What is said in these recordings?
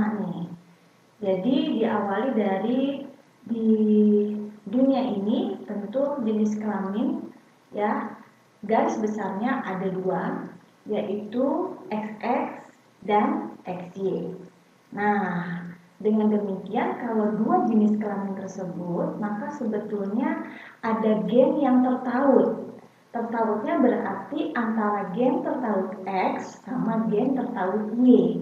pertama nih. Jadi diawali dari di dunia ini tentu jenis kelamin ya, garis besarnya ada dua, yaitu XX dan XY. Nah, dengan demikian kalau dua jenis kelamin tersebut, maka sebetulnya ada gen yang tertaut. Tertautnya berarti antara gen tertaut X sama gen tertaut Y,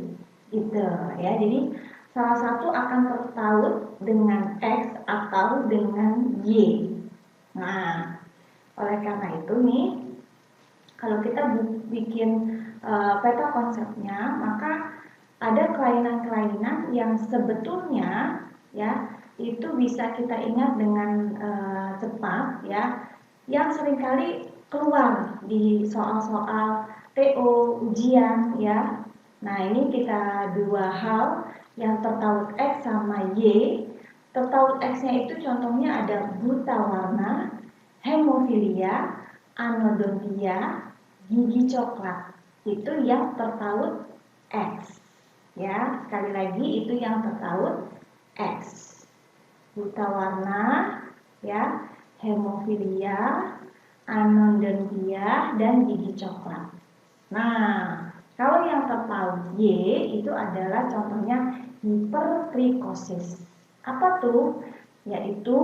gitu ya. Jadi salah satu akan tertaut dengan X atau dengan Y. Nah, oleh karena itu nih, kalau kita bikin peta konsepnya, maka ada kelainan-kelainan yang sebetulnya ya itu bisa kita ingat dengan cepat ya, yang seringkali keluar di soal-soal TO ujian ya. Nah, ini kita dua hal yang tertaut X sama Y. Tertaut X-nya itu contohnya ada buta warna, hemofilia, anodontia, gigi coklat. Itu yang tertaut X. Ya, sekali lagi itu yang tertaut X. Buta warna, ya, hemofilia, anodontia, dan gigi coklat. Nah, kalau yang tertaut Y itu adalah contohnya hipertrikosis. Apa tuh? Yaitu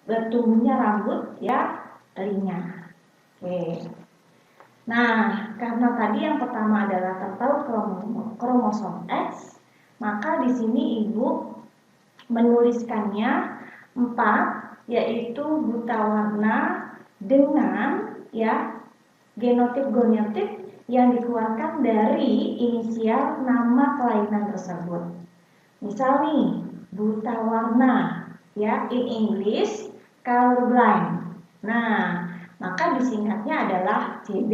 bertumbuhnya rambut ya telinga. Oke. Nah, karena tadi yang pertama adalah tertaut kromosom X, maka di sini Ibu menuliskannya 4, yaitu buta warna dengan ya genotip yang dikeluarkan dari inisial nama kelainan tersebut. Misal nih, buta warna ya, in English colorblind. Nah, maka disingkatnya adalah CB.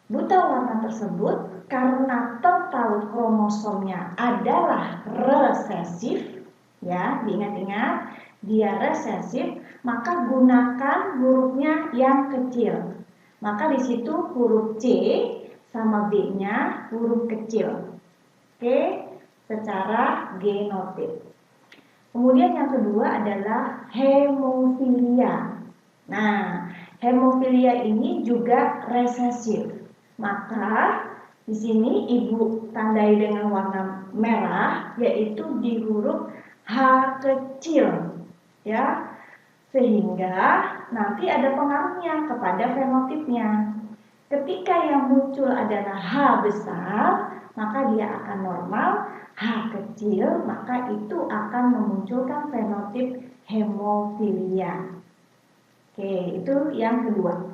Buta warna tersebut karena tertaut kromosomnya adalah resesif, ya, diingat-ingat, dia resesif, maka gunakan hurufnya yang kecil. Maka di situ huruf C sama B-nya huruf kecil. Oke, secara genotip. Kemudian yang kedua adalah hemofilia. Nah, hemofilia ini juga resesif. Maka di sini Ibu tandai dengan warna merah, yaitu di huruf H kecil, ya, sehingga nanti ada pengaruhnya kepada fenotipnya. Ketika yang muncul adalah H besar, maka dia akan normal. H kecil, maka itu akan memunculkan fenotip hemofilia. Oke, itu yang kedua.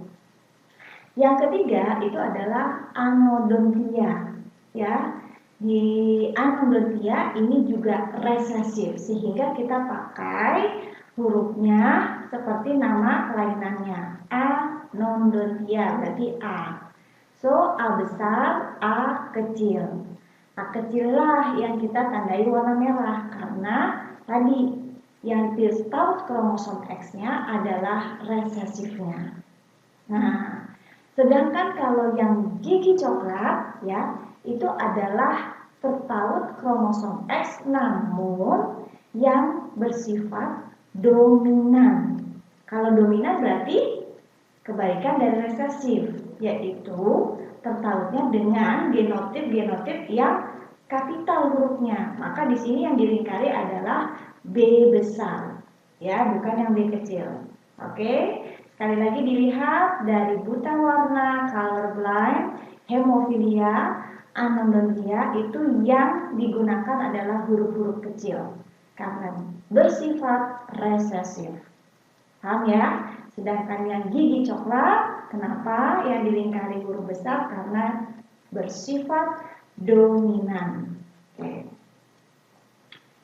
Yang ketiga itu adalah anodontia. Ya, di anodontia ini juga resesif, sehingga kita pakai hurufnya seperti nama kelainannya, anodontia, berarti A. So, A besar, A kecil. A kecil lah yang kita tandai warna merah, karena tadi yang tertaut kromosom X-nya adalah resesifnya. Nah, sedangkan kalau yang gigi coklat ya, itu adalah tertaut kromosom X namun yang bersifat dominan. Kalau dominan berarti kebalikan dari resesif, yaitu tertautnya dengan genotip yang kapital hurufnya. Maka di sini yang dilingkari adalah B besar, ya, bukan yang B kecil. Oke. Sekali lagi dilihat dari buta warna, colorblind, hemofilia, anodontia, itu yang digunakan adalah huruf-huruf kecil karena bersifat resesif. Paham ya? Sedangkan yang gigi coklat, kenapa yang dilingkari huruf besar? Karena bersifat dominan. Oke.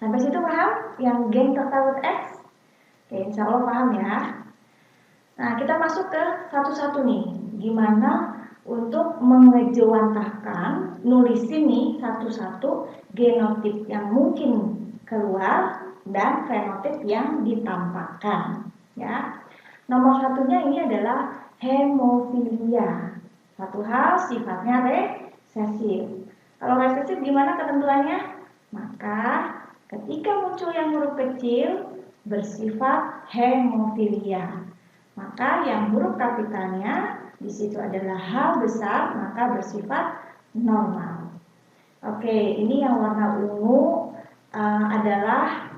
Sampai situ paham? Yang gen tertaut X? Oke, insya Allah paham ya. Nah, kita masuk ke satu-satu nih. Gimana untuk mengejawantahkan, nulisin nih satu-satu genotip yang mungkin keluar dan fenotip yang ditampakkan. Ya, nomor satunya ini adalah hemofilia. Satu hal sifatnya resesif. Kalau resesif gimana ketentuannya? Maka ketika muncul yang huruf kecil bersifat hemofilia. Maka yang huruf kapitalnya di situ adalah H besar, maka bersifat normal. Oke, ini yang warna ungu adalah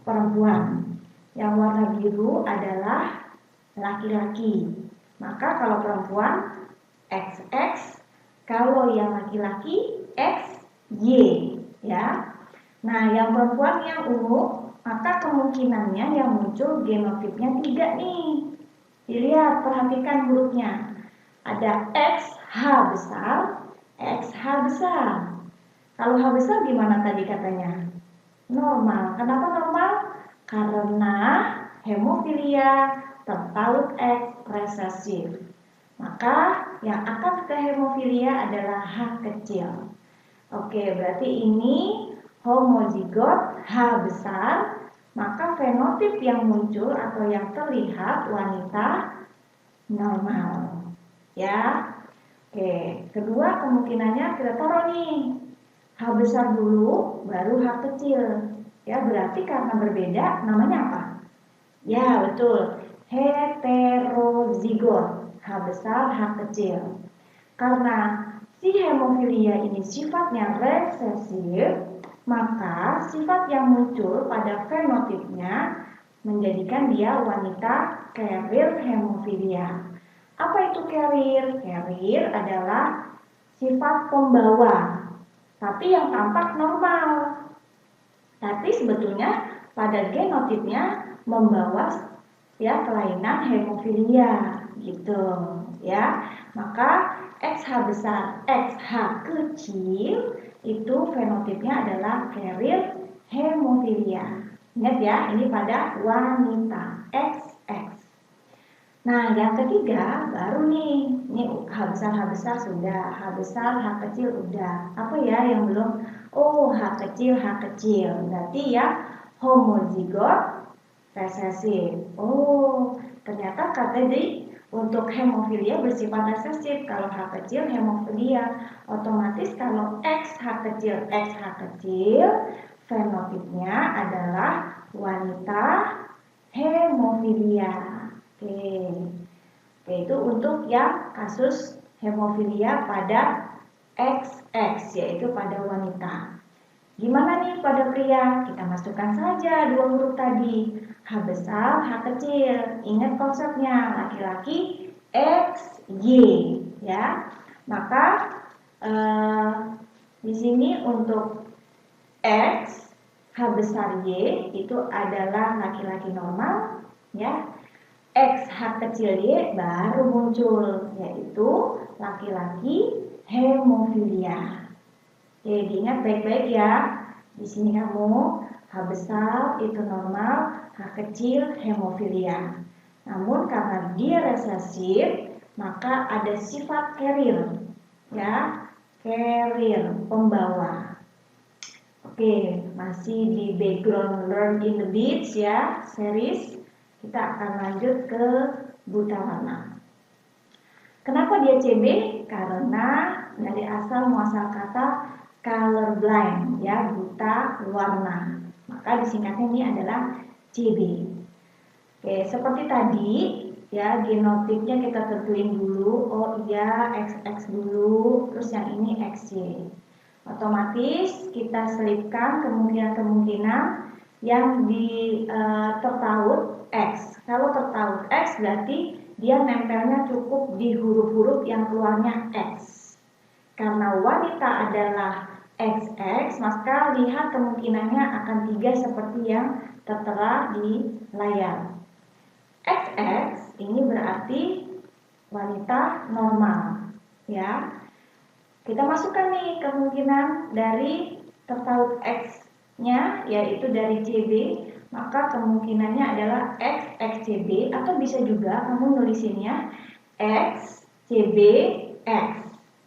perempuan. Yang warna biru adalah laki-laki. Maka kalau perempuan XX, kalau yang laki-laki XY, ya. Nah, yang perempuan yang ungu, maka kemungkinannya yang muncul genotipnya 3 nih. Dilihat, perhatikan hurufnya. Ada XH besar, XH besar. Kalau H besar gimana tadi katanya? Normal. Kenapa normal? Karena hemofilia terpaut X resesif. Maka yang akan ke hemofilia adalah H kecil. Oke, berarti ini homozigot H besar, maka fenotip yang muncul atau yang terlihat wanita normal. Ya. Oke, kedua kemungkinannya kita taruh nih. H besar dulu, baru H kecil. Ya, berarti karena berbeda, namanya apa? Ya, betul. Heterozigot. H besar, H kecil. Karena si hemofilia ini sifatnya resesif, maka sifat yang muncul pada fenotipnya menjadikan dia wanita carrier hemofilia. Apa itu carrier? Carrier adalah sifat pembawa, tapi yang tampak normal. Tapi sebetulnya pada genotipnya membawa ya kelainan hemofilia gitu ya. Maka XH besar, XH kecil itu fenotipnya adalah carrier hemofilia. Ingat ya, ini pada wanita XX. Nah, yang ketiga baru nih, ini H besar sudah, H besar, H kecil udah. Apa ya yang belum? Oh, H kecil. Berarti ya homozigot resesif. Oh, ternyata tadi untuk hemofilia bersifat resesif. Kalau H kecil hemofilia, otomatis kalau XH kecil, fenotipnya adalah wanita hemofilia. Oke, itu untuk yang kasus hemofilia pada XX, yaitu pada wanita. Gimana nih pada pria? Kita masukkan saja dua huruf tadi, H besar, H kecil. Ingat konsepnya, laki-laki XY, ya. Maka di sini untuk X, H besar Y itu adalah laki-laki normal, ya. X, H kecil Y baru muncul, yaitu laki-laki hemofilia. Oke, diingat baik-baik ya. Di sini kamu H besar itu normal, H kecil hemofilia. Namun karena dia resesif, maka ada sifat carrier, ya, carrier pembawa. Oke, masih di background learn in the beach ya, series. Kita akan lanjut ke buta warna. Kenapa dia CB? Karena dari asal muasal kata colorblind, ya, buta warna. Maka disingkatnya ini adalah CB. Oke, seperti tadi, ya, genotipnya kita tentuin dulu. Oh iya, XX dulu, terus yang ini XY. Otomatis kita selipkan kemungkinan-kemungkinan yang terpaut X. Kalau terpaut X berarti dia nempelnya cukup di huruf-huruf yang keluarnya X. Karena wanita adalah XX, maka lihat kemungkinannya akan 3 seperti yang tertera di layar. XX ini berarti wanita normal, ya. Kita masukkan nih kemungkinan dari terpaut X-nya, yaitu dari CB, maka kemungkinannya adalah XXCB, atau bisa juga kamu nulisinnya XCBX.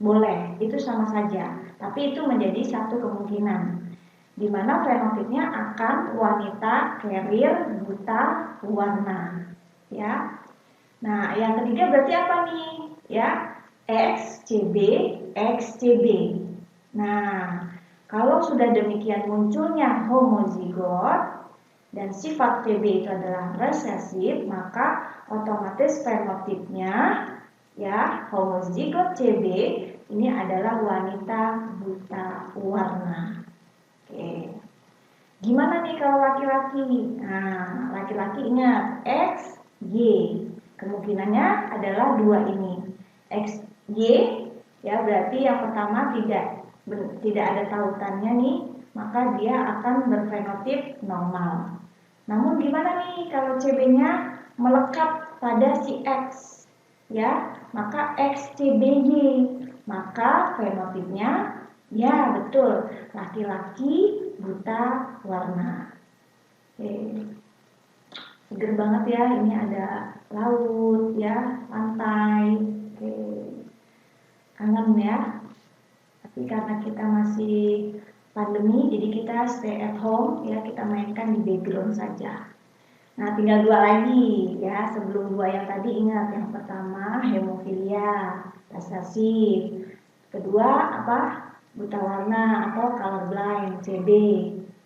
Boleh, itu sama saja. Tapi itu menjadi satu kemungkinan, di mana fenotipnya akan wanita carrier buta warna, ya. Nah, yang ketiga berarti apa nih? Ya, XCB, XCB. Nah, Kalau sudah demikian munculnya homozigot dan sifat TB itu adalah resesif, maka otomatis fenotipnya ya homozigot TB ini adalah wanita buta warna. Oke. Gimana nih kalau laki-laki? Nah, laki-laki ingat X, Y. Kemungkinannya adalah dua ini. X, Y ya berarti yang pertama tidak ada tautannya nih, maka dia akan berfenotip normal. Namun gimana nih kalau CB-nya melekat pada si X? Ya, maka XCBY, maka fenotipnya ya betul, laki-laki buta warna. Oke. Seger banget ya, ini ada laut ya, pantai. Oke. Kangen ya. Tapi karena kita masih pandemi, jadi kita stay at home ya, kita mainkan di background saja. Nah, tinggal dua lagi ya, sebelum dua yang tadi ingat, yang pertama hemofilia, resesif. Kedua apa? Buta warna atau colorblind, CB.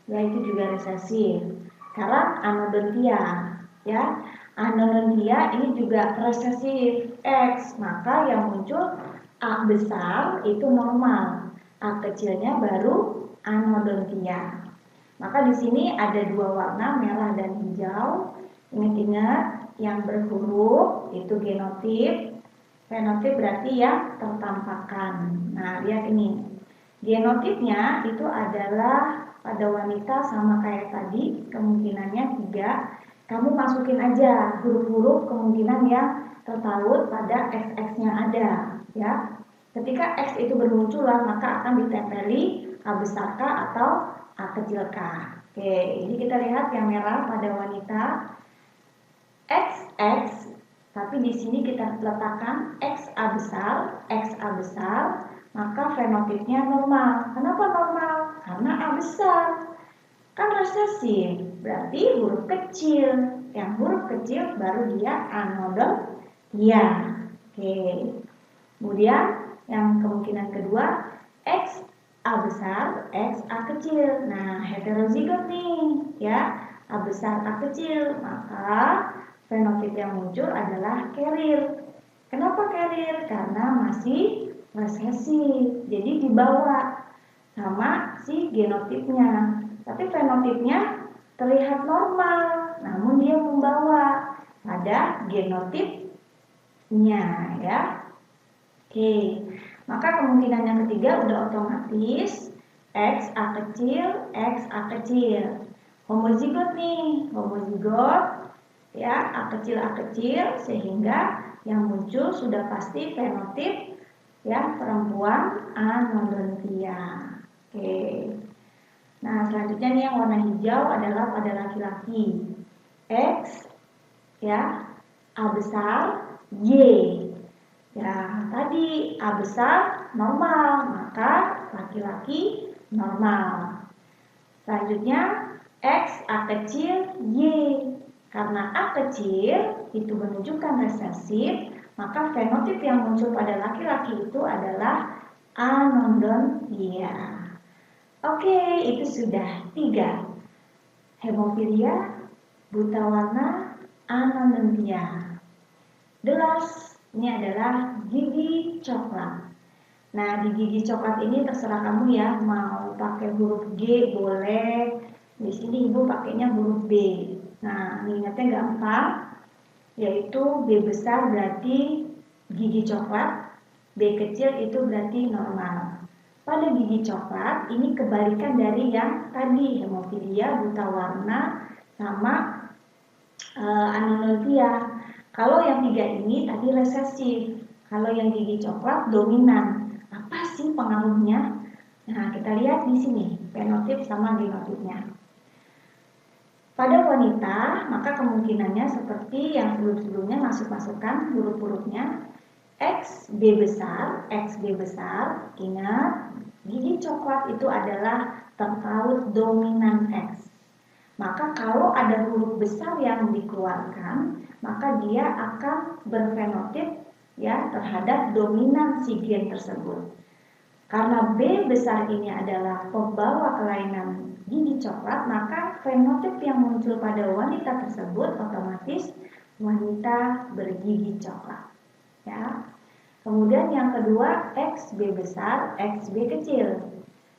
Ya, itu juga resesif. Sekarang anodontia ya. Anodontia ini juga resesif X, maka yang muncul A besar itu normal, A kecilnya baru anodontia. Maka di sini ada dua warna, merah dan hijau. Ingat-ingat, yang berhuruf itu genotip. Fenotip berarti yang tertampakkan. Nah, lihat ini. Genotipnya itu adalah pada wanita sama kayak tadi, kemungkinannya 3. Kamu masukin aja huruf-huruf kemungkinan yang tertaut pada XX-nya ada, ya. Ketika X itu bermunculan, maka akan ditempeli A besar K atau A kecil K. Oke, ini kita lihat yang merah pada wanita XX, tapi di sini kita letakkan XA besar, maka fenotipnya normal. Kenapa normal? Karena A besar. Kan resesif, berarti huruf kecil. Yang huruf kecil baru dia anodontia. Oke. Kemudian yang kemungkinan kedua X A besar, X A kecil. Nah, heterozigot nih, ya. A besar, A kecil. Maka fenotip yang muncul adalah carrier. Kenapa carrier? Karena masih resesif. Jadi dibawa sama si genotipnya. Tapi fenotipnya terlihat normal, namun dia membawa pada genotipnya, ya. Oke. Maka kemungkinan yang ketiga udah otomatis X A kecil, X A kecil. Homozigot nih, homozigot ya, A kecil sehingga yang muncul sudah pasti fenotip ya perempuan anodontia. Oke. Nah, selanjutnya nih yang warna hijau adalah pada laki-laki. X ya, A besar, Y. Ya, tadi A besar normal, maka laki-laki normal. Selanjutnya X A kecil Y. Karena A kecil itu menunjukkan resesif, maka fenotip yang muncul pada laki-laki itu adalah anodontia. Oke, itu sudah 3. Hemofilia, buta warna, anodontia. The last, ini adalah gigi coklat. Nah, di gigi coklat ini terserah kamu ya, mau pakai huruf G boleh. Di sini ibu pakainya huruf B. Nah, ingatnya gampang, yaitu B besar berarti gigi coklat, B kecil itu berarti normal. Pada gigi coklat ini kebalikan dari yang tadi, hemofilia, buta warna, sama anodontia. Kalau yang 3 ini tadi resesif, kalau yang gigi coklat dominan. Apa sih pengaruhnya? Nah, kita lihat di sini fenotip sama genotipnya. Pada wanita, maka kemungkinannya seperti yang sebelum-sebelumnya masukkan huruf-hurufnya. XB besar, ingat gigi coklat itu adalah terpaut dominan X. Maka kalau ada huruf besar yang dikeluarkan, maka dia akan berfenotip ya terhadap dominan si gen tersebut. Karena B besar ini adalah pembawa kelainan gigi coklat, maka fenotip yang muncul pada wanita tersebut otomatis wanita bergigi coklat. Ya. Kemudian yang kedua, XB besar, XB kecil.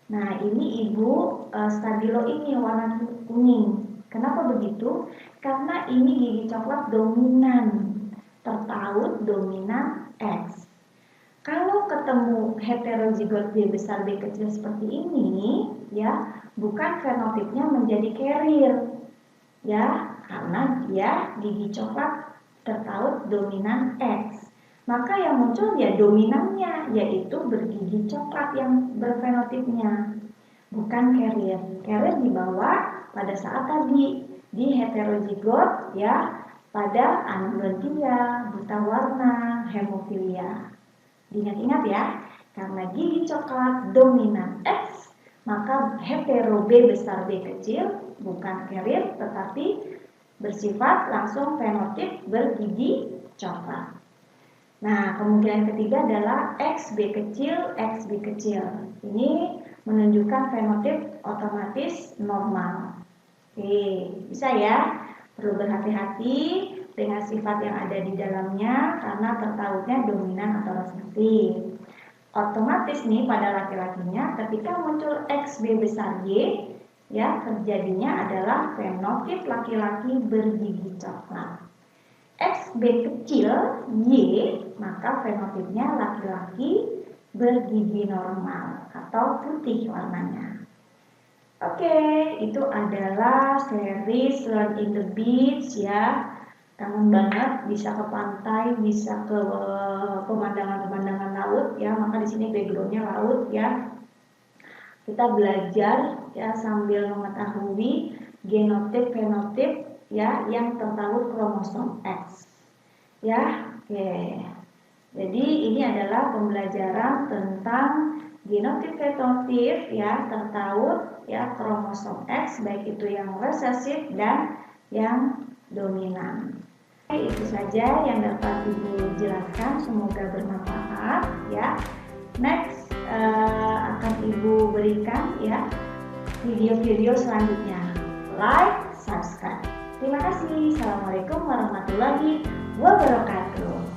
Nah, ini Ibu stabilo ini warna kuning. Kenapa begitu? Karena ini gigi coklat dominan, tertaut dominan X. Kalau ketemu heterozigot B besar B kecil seperti ini, ya, bukan fenotipnya menjadi carrier, ya, karena dia gigi coklat tertaut dominan X. Maka yang muncul ya dominannya, yaitu bergigi coklat yang berfenotipnya, bukan carrier. Carrier dibawa pada saat tadi di heterozigot, ya, pada anoblentia, buta warna, hemofilia. Diingat-ingat ya, karena gigi coklat dominan X, maka hetero B besar B kecil bukan carrier tetapi bersifat langsung fenotip bergigi coklat. Nah, kemungkinan ketiga adalah XB kecil, XB kecil. Ini menunjukkan fenotip otomatis normal. Oke, bisa ya. Perlu berhati-hati dengan sifat yang ada di dalamnya karena tertautnya dominan atau resesif. Otomatis nih pada laki-lakinya ketika muncul XB besar Y, ya, terjadinya adalah fenotip laki-laki bergigi coklat. XB kecil Y, maka fenotipnya laki-laki bergigi normal atau putih warnanya. Oke, itu adalah series Learn in the Beach ya. Kangen banget bisa ke pantai, bisa ke pemandangan-pemandangan laut ya. Maka di sini backgroundnya laut ya. Kita belajar ya sambil mengetahui genotip, fenotip ya yang tertaut kromosom X. Ya, oke. Jadi ini adalah pembelajaran tentang genotip, fenotip ya tertaut ya kromosom X, baik itu yang resesif dan yang dominan. Oke, itu saja yang dapat Ibu jelaskan, semoga bermanfaat ya. Next akan Ibu berikan ya video-video selanjutnya. Like, subscribe. Terima kasih. Assalamualaikum warahmatullahi wabarakatuh.